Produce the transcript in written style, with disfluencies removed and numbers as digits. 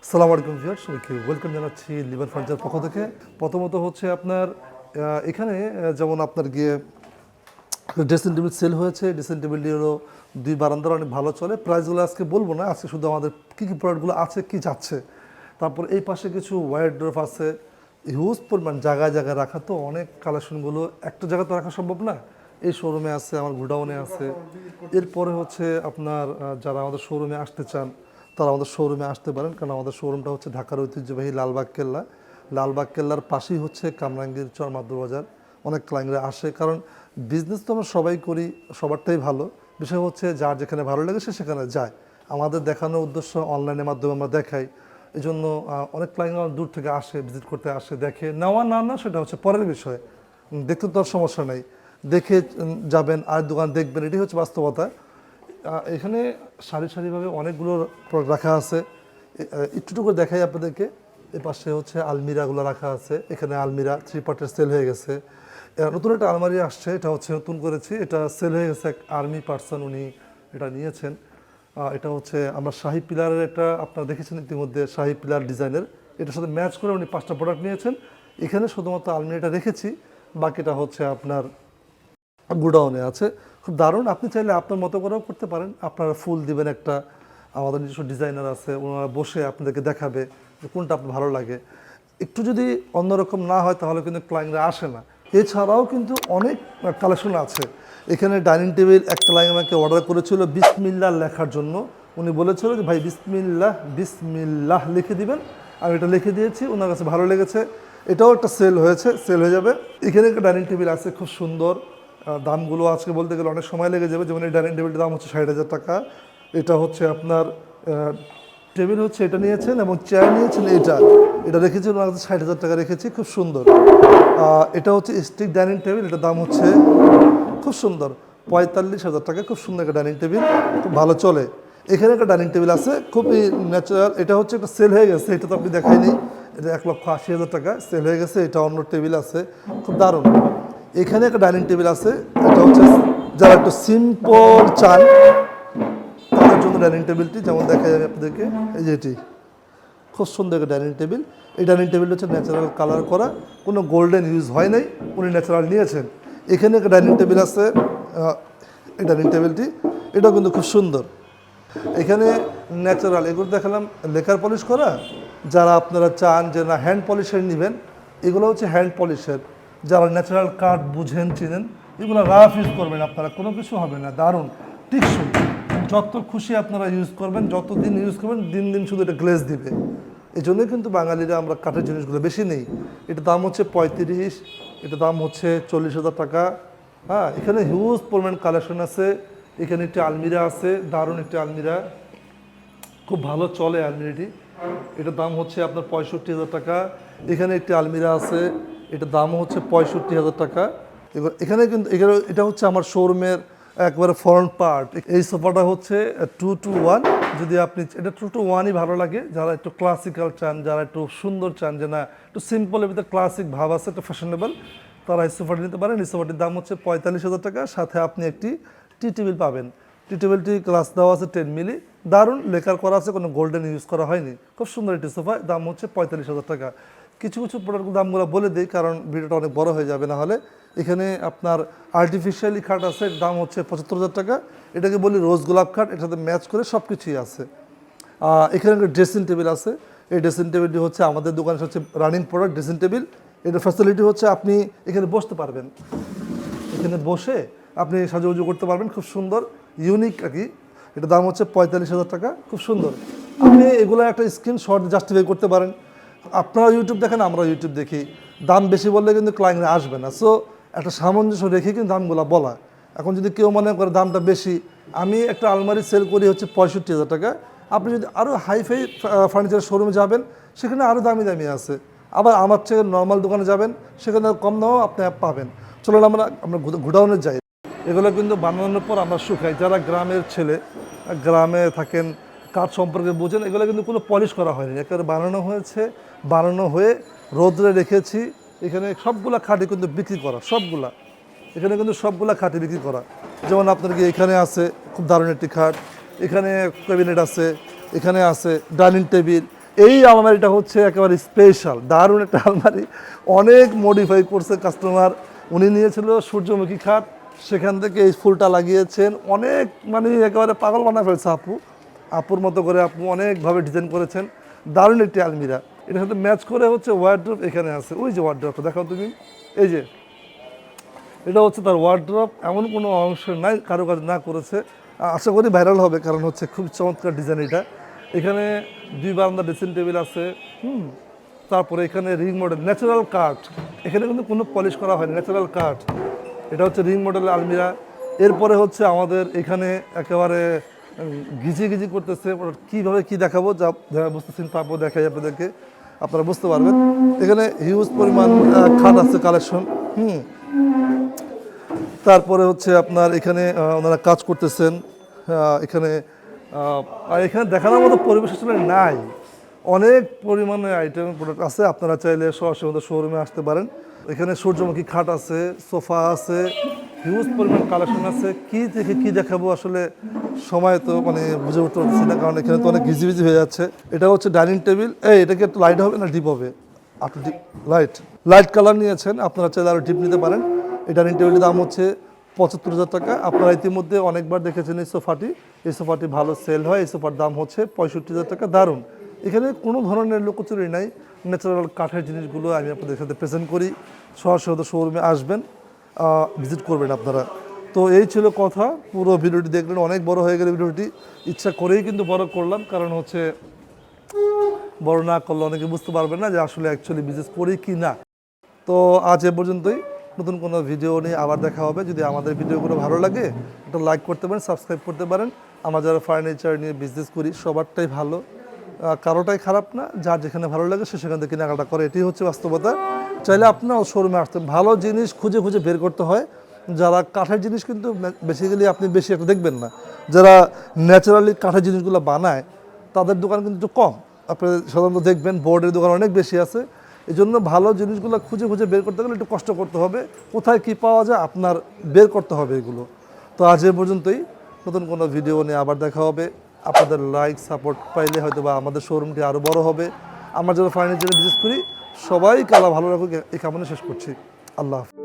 আসসালামু আলাইকুম ভিউয়ার্স, সবাইকে ওয়েলকাম জানাচ্ছি লিভার ফার্নিচার পক্ষ থেকে। প্রথমত হচ্ছে আপনার এখানে যেমন আপনার গিয়ে ড্রেসিং টেবিল সেল হয়েছে। ড্রেসিং টেবিলটি হলো দুই বারান্দার অনেক ভালো চলে। প্রাইসগুলো আজকে বলবো না, আজকে শুধু আমাদের কী কী প্রোডাক্টগুলো আছে, কী যাচ্ছে। তারপর এই পাশে কিছু ওয়ারড্রোব আছে, হিউজ পরিমাণ জায়গায় জায়গায় রাখা, তো অনেক কালেকশনগুলো একটা জায়গায় তো রাখা সম্ভব না। এই শোরুমে আছে, আমার গোডাউনে আছে। এরপরে হচ্ছে আপনার যারা আমাদের শোরুমে আসতে চান তারা আমাদের শোরুমে আসতে পারেন, কারণ আমাদের শোরুমটা হচ্ছে ঢাকার ঐতিহ্যবাহী লালবাগ কেল্লা। লালবাগ কেল্লার পাশেই হচ্ছে কামরাঙ্গীর চর মাদুর বাজার। অনেক ক্লায়েন্টরা আসে, কারণ বিজনেস তো আমরা সবাই করি, সবারটাই ভালো। বিষয় হচ্ছে যার যেখানে ভালো লাগে সে সেখানে যায়। আমাদের দেখানোর উদ্দেশ্য অনলাইনের মাধ্যমে আমরা দেখাই, এই জন্য অনেক ক্লায়েন্টরা দূর থেকে আসে, ভিজিট করতে আসে, দেখে নেওয়া না সেটা হচ্ছে পরের বিষয়। দেখতে তো আর সমস্যা নেই, দেখে যাবেন আর দোকান দেখবেন, এটাই হচ্ছে বাস্তবতা। এখানে সারি সারিভাবে অনেকগুলো প্রোডাক্ট রাখা আছে। একটু করে দেখাই আপনাদেরকে। এ পাশে হচ্ছে আলমিরাগুলো রাখা আছে। এখানে আলমিরা 3 পার্টের সেল হয়ে গেছে। নতুন একটা আলমারি আসছে, এটা হচ্ছে নতুন করেছি, এটা সেল হয়ে গেছে। এক আর্মি পার্সন উনি এটা নিয়েছেন। এটা হচ্ছে আমরা শাহি পিলারের একটা, আপনারা দেখেছেন ইতিমধ্যে শাহি পিলার ডিজাইনের, এটার সাথে ম্যাচ করে উনি 5টা প্রোডাক্ট নিয়েছেন। এখানে শুধুমাত্র আলমিরাটা রেখেছি, বাকিটা হচ্ছে আপনার গোডাউনে আছে। খুব দারুণ, আপনি চাইলে আপনার মতো করেও করতে পারেন। আপনারা ফুল দিবেন একটা, আমাদের নিজস্ব ডিজাইনার আছে, ওনারা বসে আপনাদেরকে দেখাবে যে কোনটা আপনার ভালো লাগে। একটু যদি অন্যরকম না হয় তাহলে কিন্তু ক্লায়েন্টরা আসে না। এছাড়াও কিন্তু অনেক কালেকশন আছে। এখানে ডাইনিং টেবিল এক ক্লায়েন্ট আমাকে অর্ডার করেছিল বিসমিল্লাহ লেখার জন্য। উনি বলেছিল যে ভাই বিসমিল্লাহ বিসমিল্লাহ লিখে দিবেন, আমি এটা লিখে দিয়েছি, ওনার কাছে ভালো লেগেছে। এটাও একটা সেল হয়েছে, সেল হয়ে যাবে। এখানে একটা ডাইনিং টেবিল আছে খুব সুন্দর। দামগুলো আজকে বলতে গেলে অনেক সময় লেগে যাবে। যেমন এই ডাইনিং টেবিলটার দাম হচ্ছে 60,000 টাকা। এটা হচ্ছে আপনার টেবিল হচ্ছে এটা নিয়েছেন, এবং চেয়ার নিয়েছেন এটা রেখেছি ওনার কাছে 60,000 টাকা রেখেছি, খুব সুন্দর। এটা হচ্ছে স্টিক ডাইনিং টেবিল, এটার দাম হচ্ছে খুব সুন্দর 45,000 টাকা। খুব সুন্দর একটা ডাইনিং টেবিল, খুব ভালো চলে। এখানে একটা ডাইনিং টেবিল আছে খুবই ন্যাচারাল, এটা হচ্ছে একটা সেল হয়ে গেছে, এটা তো আপনি দেখাইনি। এটা 1,80,000 টাকা সেল হয়ে গেছে। এটা অন্য টেবিল আছে, খুব দারুণ। এখানে একটা ডাইনিং টেবিল আছে, এটা হচ্ছে যারা একটু সিম্পল চান তাদের জন্য ডাইনিং টেবিলটি, যেমন দেখা যাবে আপনাদেরকে, এই যে এটি খুব সুন্দর একটা ডাইনিং টেবিল। এই ডাইনিং টেবিলটা হচ্ছে ন্যাচারাল কালার করা, কোনো গোল্ডেন ইউজ হয় নাই, উনি ন্যাচারাল নিয়েছেন। এখানে একটা ডাইনিং টেবিল আছে, এই ডাইনিং টেবিলটি, এটাও কিন্তু খুব সুন্দর। এখানে ন্যাচারাল এগুলো দেখালাম লেকার পলিশ করা। যারা আপনারা চান যে না হ্যান্ড পলিশের নেবেন, এগুলো হচ্ছে হ্যান্ড পলিশের। যারা ন্যাচারাল কাঠ বুঝেন চিনেন, এগুলো রাফ ইউজ করবেন, আপনারা কোনো কিছু হবে না, দারুণ টিকসই। যত খুশি আপনারা ইউজ করবেন, যত দিন ইউজ করবেন, দিন দিন শুধু এটা গ্লেজ দিবে। এই জন্যই কিন্তু বাঙালিরা আমরা কাঠের জিনিসগুলো বেশি নেই। এটার দাম হচ্ছে 35, এটার দাম হচ্ছে 40,000 টাকা। হ্যাঁ, এখানে হিউজ পরিমাণ কালেকশন আছে। এখানে একটি আলমিরা আছে, দারুণ একটি আলমিরা, খুব ভালো চলে আলমিরাটি। এটার দাম হচ্ছে আপনার 65,000 টাকা। এখানে একটি আলমিরা আছে, এটার দাম হচ্ছে 65,000 টাকা। এখানে কিন্তু এটা হচ্ছে আমার শোরুমের একবারে ফ্রন্ট পার্ট। এই সোফাটা হচ্ছে 2-to-1। যদি আপনি এটা 2-to-1ই ভালো লাগে, যারা একটু ক্লাসিক্যাল চান, যারা একটু সুন্দর চান, যে না একটু সিম্পলের ভিতরে ক্লাসিক ভাব আছে, একটু ফ্যাশনেবল, তারা এই সোফাটি নিতে পারেন। এই সোফাটির দাম হচ্ছে 45,000 টাকা। সাথে আপনি একটি টি টেবিল পাবেন। টি টেবিলটি গ্লাস দেওয়া আছে 10 মিলি, দারুণ লেকার করা আছে, কোনো গোল্ডেন ইউজ করা হয়নি। খুব সুন্দর একটি সোফা, দাম হচ্ছে 45,000 টাকা। কিছু কিছু প্রোডাক্টের দামগুলো বলে দিই, কারণ ভিডিওটা অনেক বড় হয়ে যাবে না হলে। এখানে আপনার আর্টিফিশিয়ালি খাট আছে, দাম হচ্ছে 75,000 টাকা। এটাকে বলি রোজ গোলাপ খাট, এটার সাথে ম্যাচ করে সব কিছুই আছে। এখানে একটা ড্রেসিং টেবিল আছে। এই ড্রেসিং টেবিলটি হচ্ছে আমাদের দোকানের হচ্ছে রানিং প্রোডাক্ট ড্রেসিং টেবিল। এটার ফ্যাসিলিটি হচ্ছে আপনি এখানে বসতে পারবেন, এখানে বসে আপনি সাজুগুজু করতে পারবেন, খুব সুন্দর ইউনিক আর কি। এটার দাম হচ্ছে 45,000 টাকা, খুব সুন্দর। আপনি এগুলো একটা স্ক্রিনশট জাস্টিফাই করতে পারেন। আপনারা ইউটিউব দেখেন, আমরা ইউটিউব দেখি, দাম বেশি বললে কিন্তু ক্লায়েন্ট আসবে না। সো একটা সামঞ্জস্য রেখে কিন্তু দামগুলো বলা। এখন যদি কেউ মনে করে দামটা বেশি, আমি একটা আলমারি সেল করি হচ্ছে 65,000 টাকা। আপনি যদি আরও হাইফাই ফার্নিচার শোরুমে যাবেন, সেখানে আরও দামি দামি আছে। আবার আমার থেকে নর্মাল দোকানে যাবেন, সেখানে কম দামও আপনি পাবেন। চলুন আমরা গোডাউনে যাই। এগুলো কিন্তু বানানোর পর আমরা শুকাই। যারা গ্রামের ছেলে, গ্রামে থাকেন, কাঠ সম্পর্কে বোঝেন, এগুলো কিন্তু কোনো পলিশ করা হয়নি, একেবারে বানানো হয়েছে। বানানো হয়ে রোদ্রে রেখেছি। এখানে সবগুলা খাটই কিন্তু বিক্রি করা, সবগুলা এখানে কিন্তু সবগুলা খাটই বিক্রি করা। যেমন আপনার কি এখানে আছে খুব দারুণ একটি খাট, এখানে ক্যাবিনেট আছে, এখানে আছে ডাইনিং টেবিল, এই আলমারিটা হচ্ছে একেবারে স্পেশাল, দারুণ একটা আলমারি, অনেক মডিফাই করছে কাস্টমার। উনি নিয়েছিল সূর্যমুখী খাট, সেখান থেকে এই ফুলটা লাগিয়েছেন, অনেক মানে একেবারে পাগল বানায় ফেলছে আপুর মতো করে আপু অনেকভাবে ডিজাইন করেছেন। দারুণ একটি আলমিরা, এটার সাথে ম্যাচ করে হচ্ছে ওয়ার্ড্রপ এখানে আছে, ওই যে ওয়ার্ড্রপটা দেখাও তুমি, এই যে এটা হচ্ছে তার ওয়ার্ড্রপ, এমন কোনো অংশ নাই কারুকাজ না করেছে। আশা করি ভাইরাল হবে, কারণ হচ্ছে খুব চমৎকার ডিজাইন এটা। এখানে 2 বারান্দা ড্রেসিং টেবিল আছে, তারপরে এখানে রিং মডেল ন্যাচারাল কাঠ, এখানে কিন্তু কোনো পলিশ করা হয়নি, ন্যাচারাল কাঠ। এটা হচ্ছে রিং মডেলের আলমিরা। এরপরে হচ্ছে আমাদের এখানে একেবারে ঘিজি ঘিজি করতেছে, কীভাবে কি দেখাবো যা বুঝতেছেন, তারপর দেখাই আপনাদেরকে, আপনারা বুঝতে পারবেন। এখানে হিউজ পরিমাণ খাট আছে কালেকশন। তারপরে হচ্ছে আপনার এখানে ওনারা কাজ করতেছেন এখানে, আর এখানে দেখানোর মতো পরিবেশ আসলে নাই, অনেক পরিমাণে আইটেম প্রোডাক্ট আছে। আপনারা চাইলে সরাসরি আমাদের শোরুমে আসতে পারেন। এখানে সূর্যমুখী খাট আছে, সোফা আছে, হিউজ পরিমাণ কালেকশন আছে। কি থেকে কি দেখাবো আসলে সময় তো মানে বুঝে উঠতে পারছি না, কারণ এখানে তো অনেক ভিজি হয়ে যাচ্ছে। এটা হচ্ছে ডাইনিং টেবিল, এটাকে একটু লাইট হবে না ডিপ হবে, একটু ডিপ লাইট কালার নিয়েছেন, আপনারা চাইলে আরও ডিপ নিতে পারেন। এই ডাইনিং টেবিলের দাম হচ্ছে 75,000 টাকা। আপনারা ইতিমধ্যে অনেকবার দেখেছেন এই সোফাটি ভালো সেল হয়। এই সোফার দাম হচ্ছে 65,000 টাকা। দারুণ, এখানে কোনো ধরনের লোকচুরি নাই, ন্যাচারাল কাঠের জিনিসগুলো আমি আপনাদের সাথে প্রেজেন্ট করি। সরাসরি শোরুমে আসবেন, ভিজিট করবেন আপনারা। তো এই ছিল কথা, পুরো ভিডিওটি দেখলেন, অনেক বড় হয়ে গেল ভিডিওটি, ইচ্ছা করেই কিন্তু বড় করলাম, কারণ হচ্ছে বড় না করলে অনেকে বুঝতে পারবেন না যে আসলে অ্যাকচুয়ালি বিজনেস করি কি না। তো আজ এ পর্যন্তই, নতুন কোনো ভিডিও নিয়ে আবার দেখা হবে। যদি আমাদের ভিডিওগুলো ভালো লাগে একটা লাইক করতে পারেন, সাবস্ক্রাইব করতে পারেন। আমরা যারা ফার্নিচার নিয়ে বিজনেস করি সবারটাই ভালো, কারোটাই খারাপ না, যার যেখানে ভালো লাগে সে সেখান থেকে কেনাকাটা করে, এটাই হচ্ছে বাস্তবতা। চাইলে আপনারাও শোরুমে আসতেন, ভালো জিনিস খুঁজে খুঁজে বের করতে হয়। যারা কাঠের জিনিস কিন্তু বেসিক্যালি আপনি বেশি একটা দেখবেন না, যারা ন্যাচারালি কাঠের জিনিসগুলো বানায় তাদের দোকান কিন্তু একটু কম, আপনি সাধারণত দেখবেন বোর্ডের দোকান অনেক বেশি আছে। এই জন্য ভালো জিনিসগুলো খুঁজে খুঁজে বের করতে গেলে একটু কষ্ট করতে হবে, কোথায় কী পাওয়া যায় আপনার বের করতে হবে এগুলো। তো আজ এ পর্যন্তই, নতুন কোনো ভিডিও নিয়ে আবার দেখা হবে। আপনাদের লাইক সাপোর্ট পাইলে হয়তো বা আমাদের শোরুমটি আরও বড় হবে। আমরা যারা ফার্নিচারে বিজনেস করি সবাই কালা ভালো রাখুক এই কামনা শেষ করছি। আল্লাহ হাফেজ।